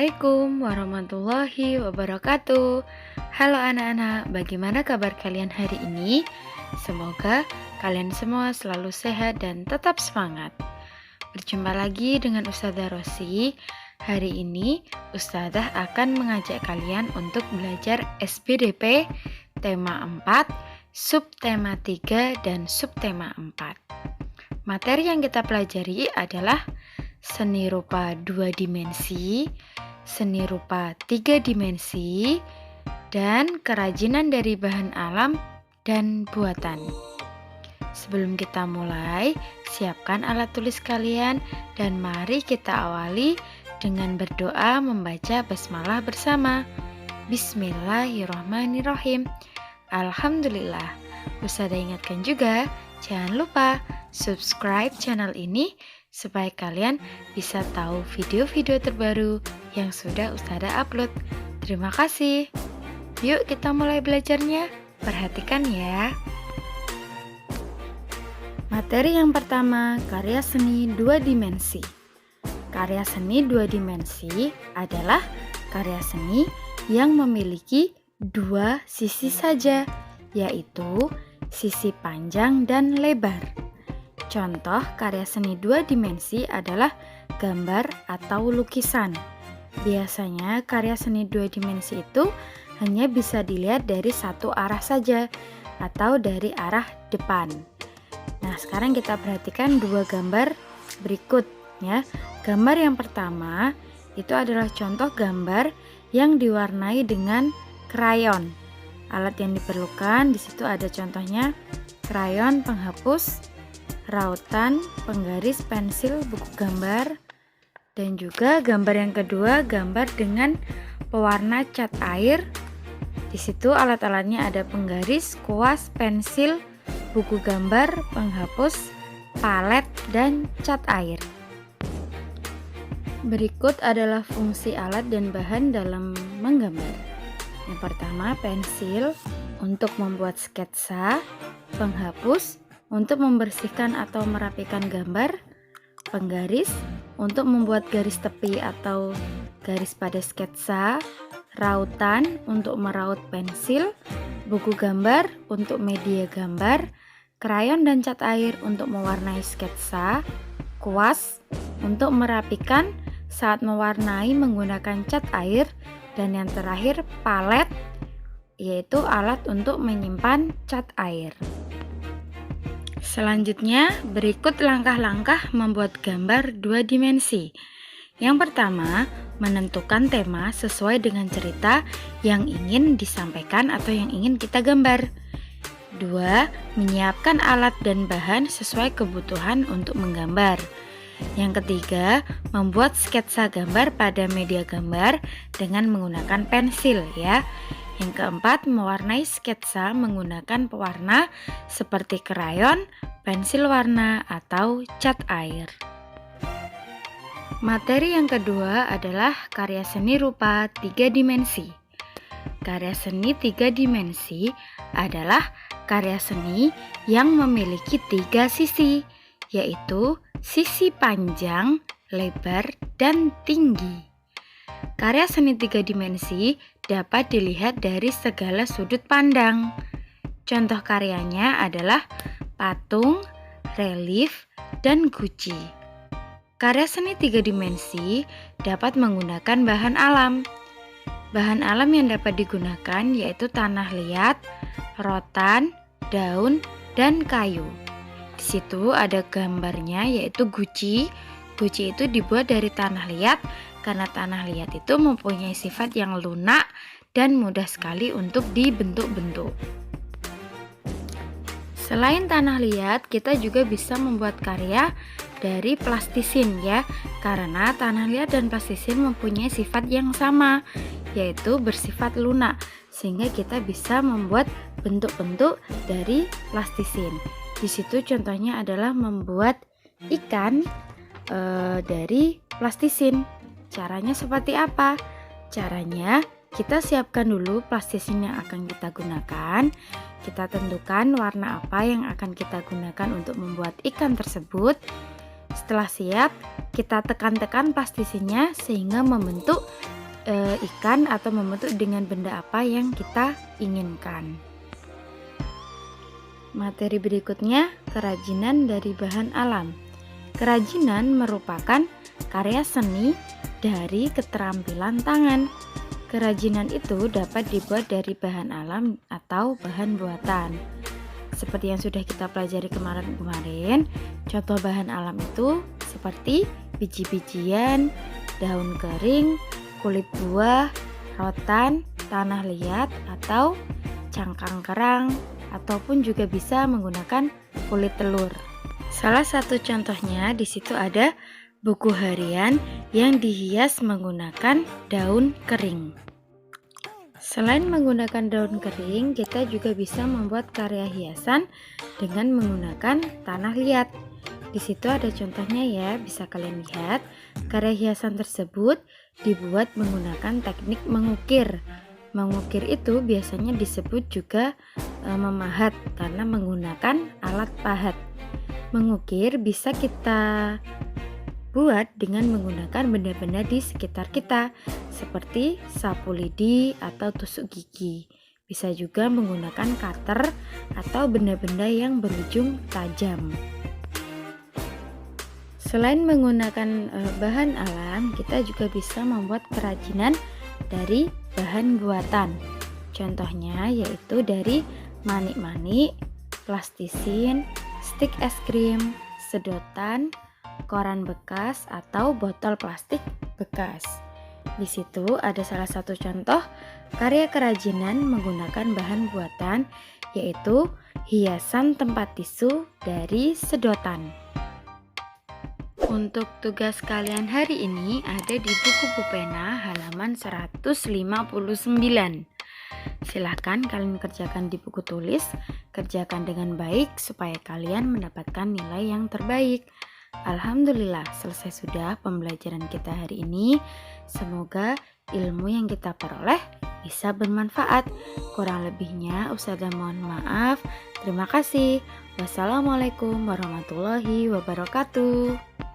Assalamualaikum warahmatullahi wabarakatuh. Halo anak-anak, bagaimana kabar kalian hari ini? Semoga kalian semua selalu sehat dan tetap semangat. Berjumpa lagi dengan Ustazah Rosi. Hari ini Ustazah akan mengajak kalian untuk belajar SPDP tema 4, subtema 3 dan subtema 4. Materi yang kita pelajari adalah seni rupa 2 dimensi, seni rupa 3 dimensi, dan kerajinan dari bahan alam dan buatan. Sebelum kita mulai, siapkan alat tulis kalian dan mari kita awali dengan berdoa membaca basmalah bersama. Bismillahirrahmanirrahim. Alhamdulillah. Ustazah ingatkan juga, jangan lupa subscribe channel ini supaya kalian bisa tahu video-video terbaru yang sudah Ustazah upload. Terima kasih. Yuk kita mulai belajarnya. Perhatikan ya. Materi yang pertama, karya seni 2 dimensi. Karya seni 2 dimensi adalah karya seni yang memiliki 2 sisi saja, yaitu sisi panjang dan lebar. Contoh karya seni 2 dimensi adalah gambar atau lukisan. Biasanya karya seni 2 dimensi itu hanya bisa dilihat dari satu arah saja atau dari arah depan. Nah, sekarang kita perhatikan 2 gambar berikut ya. Gambar yang pertama itu adalah contoh gambar yang diwarnai dengan krayon. Alat yang diperlukan di situ ada contohnya krayon penghapus, rautan, penggaris, pensil, buku gambar, dan juga gambar yang kedua, gambar dengan pewarna cat air. Di situ alat-alatnya ada penggaris, kuas, pensil, buku gambar, penghapus, palet, dan cat air. Berikut adalah fungsi alat dan bahan dalam menggambar. Yang pertama, pensil untuk membuat sketsa, penghapus untuk membersihkan atau merapikan gambar, penggaris untuk membuat garis tepi atau garis pada sketsa, rautan untuk meraut pensil, buku gambar untuk media gambar, krayon dan cat air untuk mewarnai sketsa, kuas untuk merapikan saat mewarnai menggunakan cat air, dan yang terakhir palet yaitu alat untuk menyimpan cat air. Selanjutnya, berikut langkah-langkah membuat gambar 2 dimensi. Yang pertama, menentukan tema sesuai dengan cerita yang ingin disampaikan atau yang ingin kita gambar. 2. Menyiapkan alat dan bahan sesuai kebutuhan untuk menggambar. Yang ketiga, membuat sketsa gambar pada media gambar dengan menggunakan pensil ya. Yang keempat, mewarnai sketsa menggunakan pewarna seperti krayon, pensil warna, atau cat air. Materi yang kedua adalah karya seni rupa 3 dimensi. Karya seni 3 dimensi adalah karya seni yang memiliki 3 sisi, yaitu sisi panjang, lebar, dan tinggi. Karya seni 3 dimensi dapat dilihat dari segala sudut pandang. Contoh karyanya adalah patung, relief, dan guci. Karya seni 3 dimensi dapat menggunakan bahan alam. Bahan alam yang dapat digunakan yaitu tanah liat, rotan, daun, dan kayu. Di situ ada gambarnya yaitu guci. Guci itu dibuat dari tanah liat karena tanah liat itu mempunyai sifat yang lunak dan mudah sekali untuk dibentuk-bentuk. Selain tanah liat, kita juga bisa membuat karya dari plastisin ya, karena tanah liat dan plastisin mempunyai sifat yang sama, yaitu bersifat lunak, sehingga kita bisa membuat bentuk-bentuk dari plastisin. Di situ contohnya adalah membuat ikan dari plastisin. Caranya seperti apa? Caranya kita siapkan dulu plastisin yang akan kita gunakan. Kita tentukan warna apa yang akan kita gunakan untuk membuat ikan tersebut. Setelah siap, kita tekan-tekan plastisinya sehingga membentuk ikan atau membentuk dengan benda apa yang kita inginkan. Materi berikutnya, kerajinan dari bahan alam. Kerajinan merupakan karya seni dari keterampilan tangan. Kerajinan itu dapat dibuat dari bahan alam atau bahan buatan. Seperti yang sudah kita pelajari kemarin, contoh bahan alam itu seperti biji-bijian, daun kering, kulit buah, rotan, tanah liat, atau cangkang kerang, ataupun juga bisa menggunakan kulit telur. Salah satu contohnya di situ ada buku harian yang dihias menggunakan daun kering. Selain menggunakan daun kering, kita juga bisa membuat karya hiasan dengan menggunakan tanah liat. Di situ ada contohnya ya, bisa kalian lihat. Karya hiasan tersebut dibuat menggunakan teknik mengukir. Mengukir itu biasanya disebut juga memahat karena menggunakan alat pahat. Mengukir bisa kita buat dengan menggunakan benda-benda di sekitar kita seperti sapu lidi atau tusuk gigi. Bisa juga menggunakan cutter atau benda-benda yang berujung tajam. Selain menggunakan bahan alam, kita juga bisa membuat kerajinan dari bahan buatan. Contohnya yaitu dari manik-manik, plastisin, stik es krim, sedotan, koran bekas atau botol plastik bekas. Di situ ada salah satu contoh karya kerajinan menggunakan bahan buatan, yaitu hiasan tempat tisu dari sedotan. Untuk tugas kalian hari ini ada di buku pupena halaman 159. Silahkan kalian kerjakan di buku tulis, kerjakan dengan baik supaya kalian mendapatkan nilai yang terbaik. Alhamdulillah, selesai sudah pembelajaran kita hari ini. Semoga ilmu yang kita peroleh bisa bermanfaat. Kurang lebihnya Ustazah mohon maaf. Terima kasih. Wassalamualaikum warahmatullahi wabarakatuh.